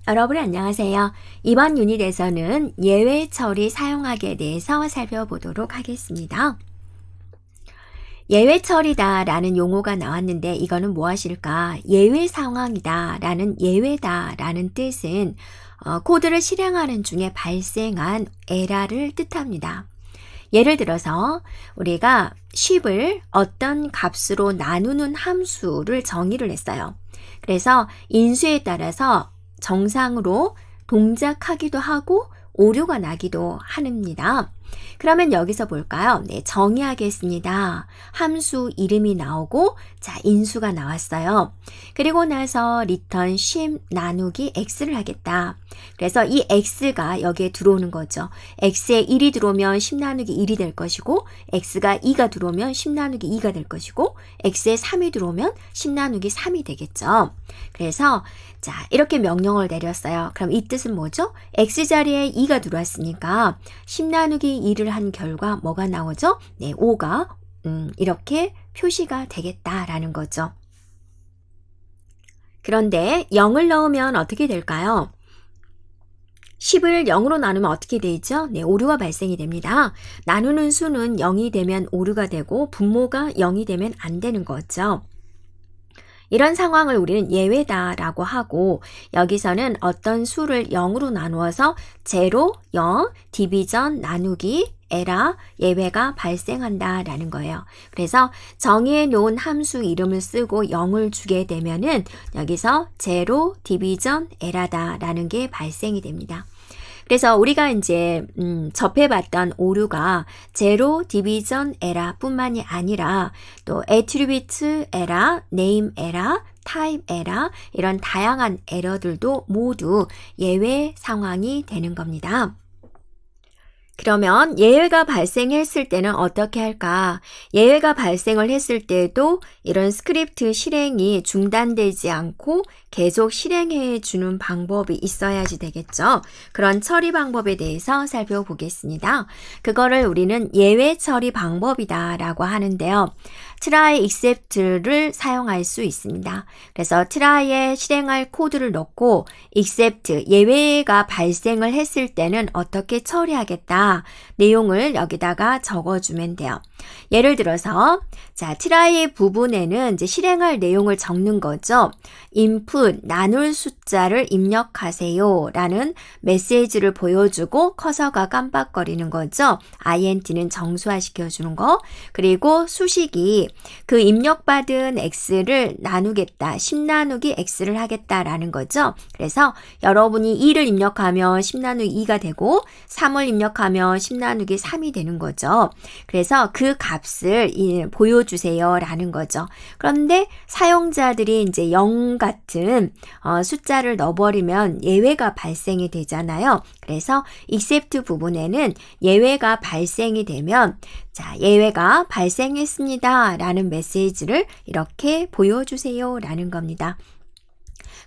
여러분 안녕하세요. 이번 유닛에서는 예외 처리 사용하기에 대해서 살펴보도록 하겠습니다. 예외 처리다 라는 용어가 나왔는데 이거는 무엇일까? 예외 상황이다 라는 예외다 라는 뜻은 코드를 실행하는 중에 발생한 에러를 뜻합니다. 예를 들어서 우리가 10을 어떤 값으로 나누는 함수를 정의를 했어요. 그래서 인수에 따라서 정상으로 동작하기도 하고 오류가 나기도 합니다. 그러면 여기서 볼까요? 네, 정의하겠습니다. 함수 이름이 나오고 자, 인수가 나왔어요. 그리고 나서 return 10 나누기 x를 하겠다. 그래서 이 x가 여기에 들어오는 거죠. x에 1이 들어오면 10 나누기 1이 될 것이고 x가 2가 들어오면 10 나누기 2가 될 것이고 x에 3이 들어오면 10 나누기 3이 되겠죠. 그래서 자, 이렇게 명령을 내렸어요. 그럼 이 뜻은 뭐죠? x자리에 2가 들어왔으니까 10 나누기 2를 한 결과 뭐가 나오죠? 네, 5가 이렇게 표시가 되겠다라는 거죠. 그런데 0을 넣으면 어떻게 될까요? 10을 0으로 나누면 어떻게 되죠? 네, 오류가 발생이 됩니다. 나누는 수는 0이 되면 오류가 되고 분모가 0이 되면 안 되는 거죠. 이런 상황을 우리는 예외다라고 하고 여기서는 어떤 수를 0으로 나누어서 제로, 0, 디비전, 나누기, 에러, 예외가 발생한다라는 거예요. 그래서 정의해 놓은 함수 이름을 쓰고 0을 주게 되면은 여기서 제로, 디비전, 에러다라는 게 발생이 됩니다. 그래서 우리가 이제 접해봤던 오류가 제로, 디비전 에러 뿐만이 아니라 또 애트리뷰트 에러, 네임 에러, 타입 에러 이런 다양한 에러들도 모두 예외 상황이 되는 겁니다. 그러면 예외가 발생했을 때는 어떻게 할까? 예외가 발생을 했을 때도 이런 스크립트 실행이 중단되지 않고 계속 실행해 주는 방법이 있어야지 되겠죠. 그런 처리 방법에 대해서 살펴보겠습니다. 그거를 우리는 예외 처리 방법이다 라고 하는데요. try except를 사용할 수 있습니다. 그래서 try에 실행할 코드를 넣고 except 예외가 발생을 했을 때는 어떻게 처리하겠다 내용을 여기다가 적어주면 돼요. 예를 들어서 자 try 부분에는 이제 실행할 내용을 적는 거죠. input 나눌 숫자를 입력하세요 라는 메시지를 보여주고 커서가 깜빡거리는 거죠. int는 정수화 시켜주는 거 그리고 수식이 그 입력받은 x를 나누겠다. 10 나누기 x를 하겠다라는 거죠. 그래서 여러분이 2를 입력하면 10 나누기 2가 되고 3을 입력하면 10 나누기 3이 되는 거죠. 그래서 그 값을 보여주세요 라는 거죠. 그런데 사용자들이 이제 0 같은 숫자를 넣어버리면 예외가 발생이 되잖아요. 그래서 except 부분에는 예외가 발생이 되면 자, 예외가 발생했습니다 라는 메시지를 이렇게 보여주세요 라는 겁니다.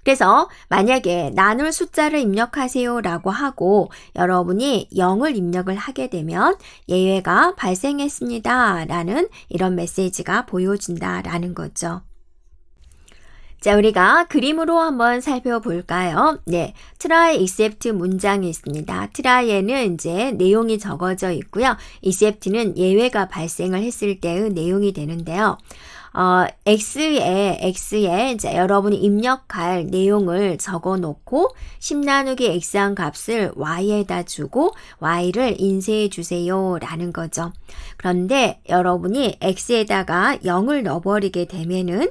그래서 만약에 나눌 숫자를 입력하세요 라고 하고 여러분이 0을 입력을 하게 되면 예외가 발생했습니다 라는 이런 메시지가 보여준다 라는 거죠. 자, 우리가 그림으로 한번 살펴볼까요? 네, try except 문장이 있습니다. try에는 이제 내용이 적어져 있고요. except는 예외가 발생을 했을 때의 내용이 되는데요. x에 이제 여러분이 입력할 내용을 적어 놓고 10 나누기 x한 값을 y에다 주고 y를 인쇄해 주세요 라는 거죠. 그런데 여러분이 x에다가 0을 넣어버리게 되면은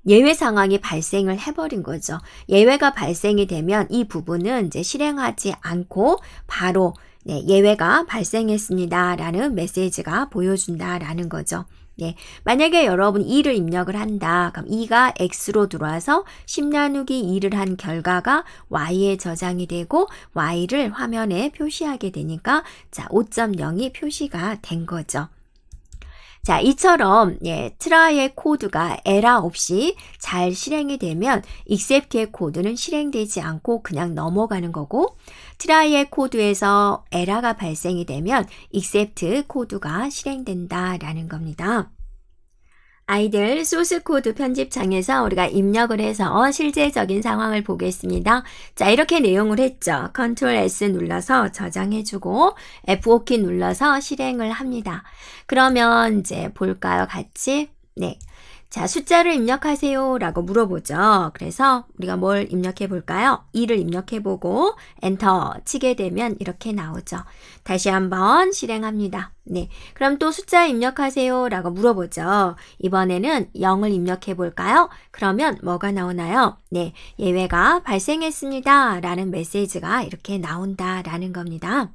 예외 상황이 발생을 해버린 거죠. 예외가 발생이 되면 이 부분은 이제 실행하지 않고 바로 네, 예외가 발생했습니다 라는 메시지가 보여준다 라는 거죠. 네, 만약에 여러분 2를 입력을 한다. 그럼 2가 x로 들어와서 10 나누기 2를 한 결과가 y에 저장이 되고 y를 화면에 표시하게 되니까 자 5.0이 표시가 된 거죠. 자, 이처럼 try의 코드가 에러 없이 잘 실행이 되면 except의 코드는 실행되지 않고 그냥 넘어가는 거고 try의 코드에서 에러가 발생이 되면 except 코드가 실행된다라는 겁니다. 아이들 소스 코드 편집창에서 우리가 입력을 해서 실제적인 상황을 보겠습니다. 자, 이렇게 내용을 했죠. Ctrl S 눌러서 저장해주고 F5키 눌러서 실행을 합니다. 그러면 이제 볼까요? 같이? 네. 자, 숫자를 입력하세요 라고 물어보죠. 그래서 우리가 뭘 입력해 볼까요? 2를 입력해 보고 엔터 치게 되면 이렇게 나오죠. 다시 한번 실행합니다. 네, 그럼 또 숫자 입력하세요 라고 물어보죠. 이번에는 0을 입력해 볼까요? 그러면 뭐가 나오나요? 네, 예외가 발생했습니다 라는 메시지가 이렇게 나온다 라는 겁니다.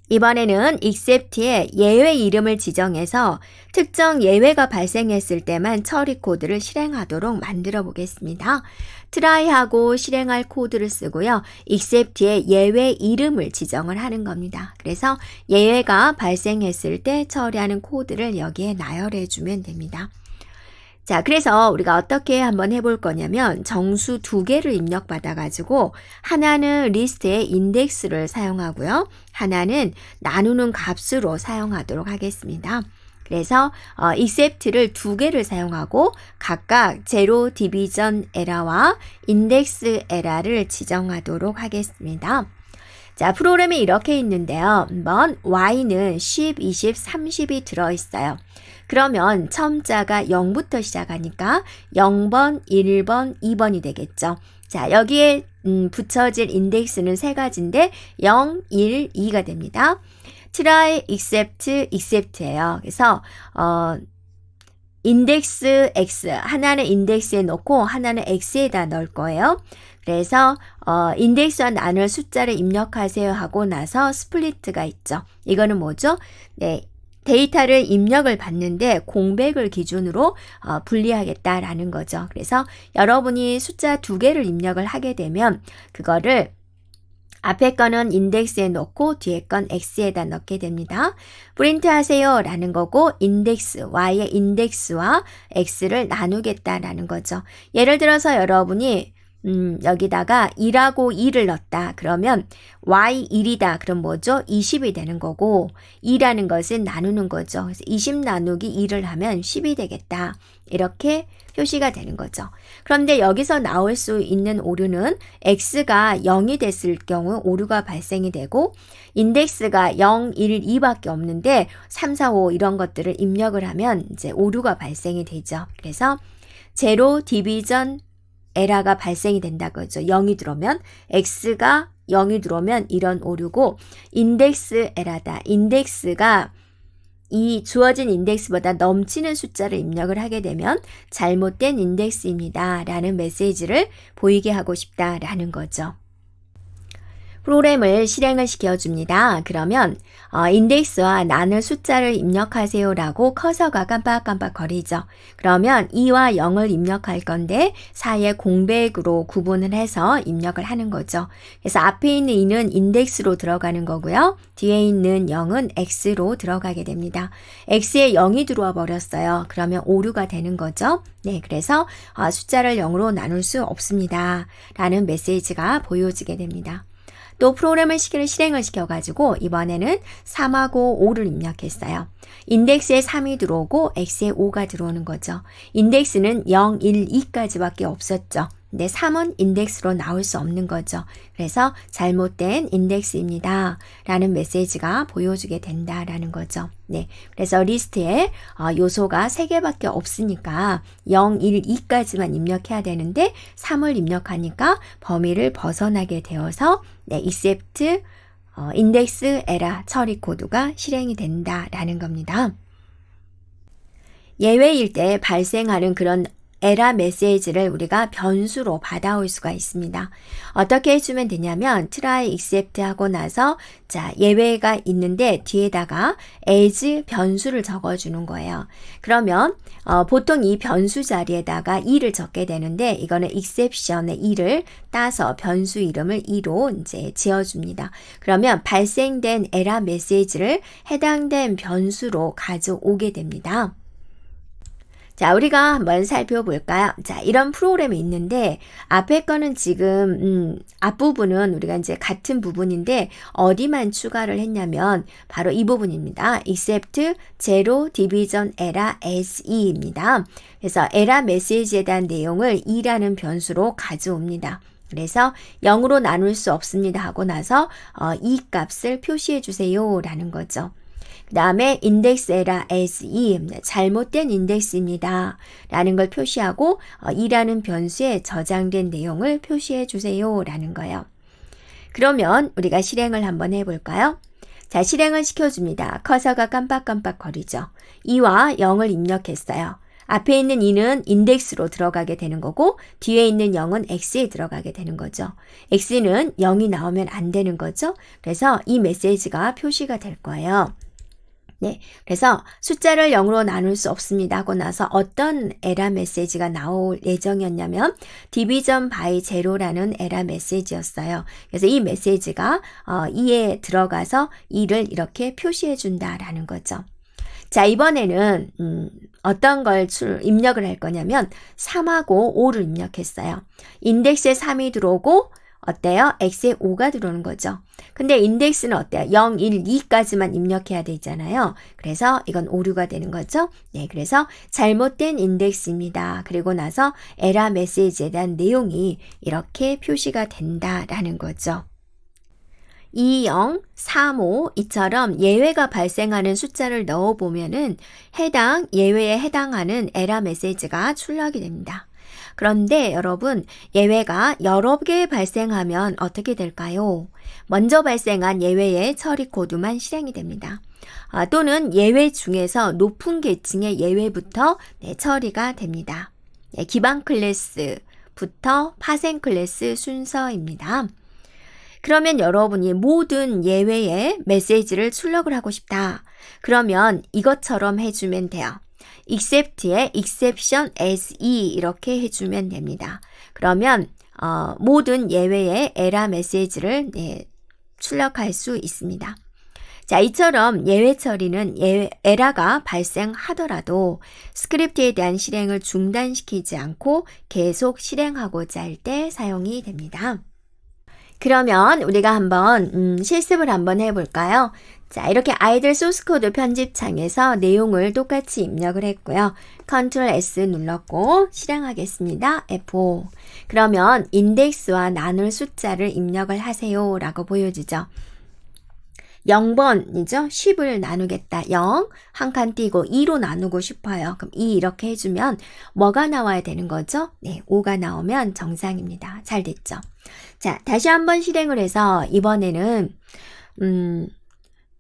이번에는 except에 예외 이름을 지정해서 특정 예외가 발생했을 때만 처리 코드를 실행하도록 만들어 보겠습니다. try하고 실행할 코드를 쓰고요. except에 예외 이름을 지정을 하는 겁니다. 그래서 예외가 발생했을 때 처리하는 코드를 여기에 나열해 주면 됩니다. 자, 그래서 우리가 어떻게 한번 해볼 거냐면 정수 2개를 입력받아가지고 하나는 리스트의 인덱스를 사용하고요. 하나는 나누는 값으로 사용하도록 하겠습니다. 그래서 except를 2개를 사용하고 각각 제로 디비전 에러와 인덱스 에러를 지정하도록 하겠습니다. 자, 프로그램이 이렇게 있는데요. 한번 y는 10, 20, 30이 들어있어요. 그러면 처음자가 0부터 시작하니까 0번, 1번, 2번이 되겠죠. 자, 여기에 붙여질 인덱스는 3가지인데 0, 1, 2가 됩니다. try, except, except예요. 그래서 인덱스 x 하나는 인덱스에 넣고 하나는 x에다 넣을 거예요. 그래서 인덱스와 나눌 숫자를 입력하세요 하고 나서 스플리트가 있죠. 이거는 뭐죠? 네, 데이터를 입력을 받는데 공백을 기준으로 분리하겠다라는 거죠. 그래서 여러분이 숫자 2개를 입력을 하게 되면 그거를 앞에 거는 인덱스에 넣고 뒤에 건 x에다 넣게 됩니다. 프린트 하세요 라는 거고 인덱스, y의 인덱스와 x를 나누겠다라는 거죠. 예를 들어서 여러분이 여기다가 2라고 2를 넣었다. 그러면 y1이다. 그럼 뭐죠? 20이 되는 거고 2라는 것은 나누는 거죠. 그래서 20 나누기 2를 하면 10이 되겠다. 이렇게 표시가 되는 거죠. 그런데 여기서 나올 수 있는 오류는 x가 0이 됐을 경우 오류가 발생이 되고 인덱스가 0, 1, 2밖에 없는데 3, 4, 5 이런 것들을 입력을 하면 이제 오류가 발생이 되죠. 그래서 제로 디비전 에러가 발생이 된다고 하죠. 0이 들어오면 x가 0이 들어오면 이런 오류고 인덱스 에러다. 인덱스가 이 주어진 인덱스보다 넘치는 숫자를 입력을 하게 되면 잘못된 인덱스입니다. 라는 메시지를 보이게 하고 싶다라는 거죠. 프로그램을 실행을 시켜줍니다. 그러면 인덱스와 나눌 숫자를 입력하세요 라고 커서가 깜빡깜빡 거리죠. 그러면 2와 0을 입력할 건데 사이에 공백으로 구분을 해서 입력을 하는 거죠. 그래서 앞에 있는 2는 인덱스로 들어가는 거고요. 뒤에 있는 0은 x로 들어가게 됩니다. x에 0이 들어와 버렸어요. 그러면 오류가 되는 거죠. 네, 그래서 숫자를 0으로 나눌 수 없습니다. 라는 메시지가 보여지게 됩니다. 또 프로그램을 실행을 시켜가지고 이번에는 3하고 5를 입력했어요. 인덱스에 3이 들어오고 x에 5가 들어오는 거죠. 인덱스는 0, 1, 2까지밖에 없었죠. 근데 3은 인덱스로 나올 수 없는 거죠. 그래서 잘못된 인덱스입니다. 라는 메시지가 보여주게 된다라는 거죠. 네, 그래서 리스트에 요소가 3개밖에 없으니까 0, 1, 2까지만 입력해야 되는데 3을 입력하니까 범위를 벗어나게 되어서 네, except index error 처리 코드가 실행이 된다라는 겁니다. 예외일 때 발생하는 그런 에러 메시지를 우리가 변수로 받아올 수가 있습니다. 어떻게 해주면 되냐면 try except 하고 나서 자 예외가 있는데 뒤에다가 as 변수를 적어주는 거예요. 그러면 보통 이 변수 자리에다가 2를 적게 되는데 이거는 exception의 2를 따서 변수 이름을 2로 이제 지어줍니다. 그러면 발생된 에러 메시지를 해당된 변수로 가져오게 됩니다. 자, 우리가 한번 살펴볼까요? 자, 이런 프로그램이 있는데 앞에 거는 지금 앞부분은 우리가 이제 같은 부분인데 어디만 추가를 했냐면 바로 이 부분입니다. except zero division error as e입니다. 그래서 에러 메시지에 대한 내용을 2라는 변수로 가져옵니다. 그래서 0으로 나눌 수 없습니다 하고 나서 이 값을 표시해 주세요 라는 거죠. 그 다음에 index error as e, 잘못된 인덱스입니다 라는 걸 표시하고 2라는 변수에 저장된 내용을 표시해 주세요 라는 거예요. 그러면 우리가 실행을 한번 해볼까요? 자, 실행을 시켜줍니다. 커서가 깜빡깜빡 거리죠. 2와 0을 입력했어요. 앞에 있는 2는 인덱스로 들어가게 되는 거고 뒤에 있는 0은 x에 들어가게 되는 거죠. x는 0이 나오면 안 되는 거죠. 그래서 이 메시지가 표시가 될 거예요. 네, 그래서 숫자를 0으로 나눌 수 없습니다 하고 나서 어떤 에러 메시지가 나올 예정이었냐면 division by zero라는 에러 메시지였어요. 그래서 이 메시지가 2에 들어가서 2를 이렇게 표시해 준다라는 거죠. 자, 이번에는 어떤 걸 입력을 할 거냐면 3하고 5를 입력했어요. 인덱스에 3이 들어오고 어때요? x에 5가 들어오는 거죠. 근데 인덱스는 어때요? 0, 1, 2까지만 입력해야 되잖아요. 그래서 이건 오류가 되는 거죠. 네, 그래서 잘못된 인덱스입니다. 그리고 나서 에러 메시지에 대한 내용이 이렇게 표시가 된다라는 거죠. 20, 35 이처럼 예외가 발생하는 숫자를 넣어보면은 해당 예외에 해당하는 에러 메시지가 출력이 됩니다. 그런데 여러분, 예외가 여러 개 발생하면 어떻게 될까요? 먼저 발생한 예외의 처리 코드만 실행이 됩니다. 또는 예외 중에서 높은 계층의 예외부터 처리가 됩니다. 기반 클래스부터 파생 클래스 순서입니다. 그러면 여러분이 모든 예외의 메시지를 출력을 하고 싶다. 그러면 이것처럼 해주면 돼요. except에 exception as e 이렇게 해주면 됩니다. 그러면 모든 예외의 에러 메시지를 출력할 수 있습니다. 자, 이처럼 예외 처리는 에러가 발생하더라도 스크립트에 대한 실행을 중단시키지 않고 계속 실행하고자 할 때 사용이 됩니다. 그러면 우리가 한번 실습을 한번 해볼까요? 자, 이렇게 아이들 소스코드 편집창에서 내용을 똑같이 입력을 했고요. Ctrl S 눌렀고 실행하겠습니다. F5. 그러면 인덱스와 나눌 숫자를 입력을 하세요 라고 보여지죠. 0번이죠. 10을 나누겠다. 0, 한 칸 띄고 2로 나누고 싶어요. 그럼 2 이렇게 해주면 뭐가 나와야 되는 거죠? 네, 5가 나오면 정상입니다. 잘 됐죠? 자, 다시 한번 실행을 해서 이번에는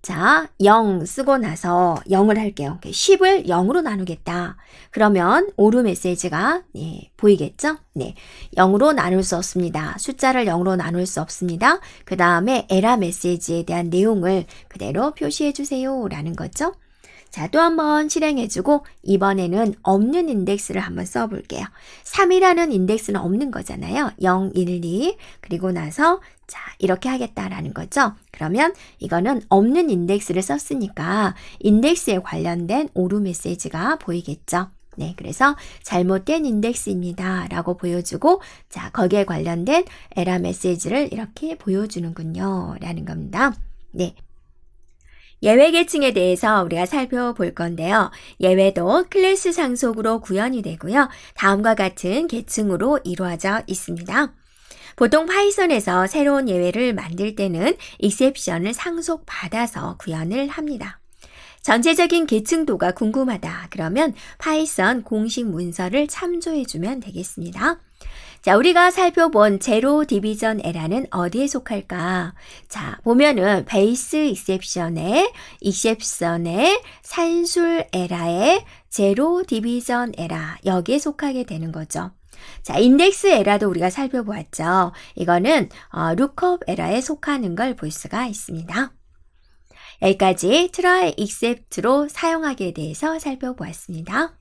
자, 0 쓰고 나서 0을 할게요. 10을 0으로 나누겠다. 그러면 오류 메시지가 보이겠죠? 네, 0으로 나눌 수 없습니다. 숫자를 0으로 나눌 수 없습니다. 그 다음에 에러 메시지에 대한 내용을 그대로 표시해 주세요 라는 거죠. 자, 또 한번 실행해주고 이번에는 없는 인덱스를 한번 써볼게요. 3이라는 인덱스는 없는 거잖아요. 0, 1, 2 그리고 나서 자, 이렇게 하겠다라는 거죠. 그러면 이거는 없는 인덱스를 썼으니까 인덱스에 관련된 오류 메시지가 보이겠죠. 네, 그래서 잘못된 인덱스입니다 라고 보여주고 자, 거기에 관련된 에러 메시지를 이렇게 보여주는군요 라는 겁니다. 네. 예외 계층에 대해서 우리가 살펴볼 건데요. 예외도 클래스 상속으로 구현이 되고요. 다음과 같은 계층으로 이루어져 있습니다. 보통 파이썬에서 새로운 예외를 만들 때는 exception을 상속받아서 구현을 합니다. 전체적인 계층도가 궁금하다. 그러면 파이썬 공식 문서를 참조해주면 되겠습니다. 자, 우리가 살펴본 제로 디비전 에러는 어디에 속할까? 자, 보면은 베이스 익셉션에 산술 에러에 제로 디비전 에러 여기에 속하게 되는 거죠. 자, 인덱스 에러도 우리가 살펴보았죠. 이거는 룩업 에러에 속하는 걸 볼 수가 있습니다. 여기까지 try except로 사용하기에 대해서 살펴보았습니다.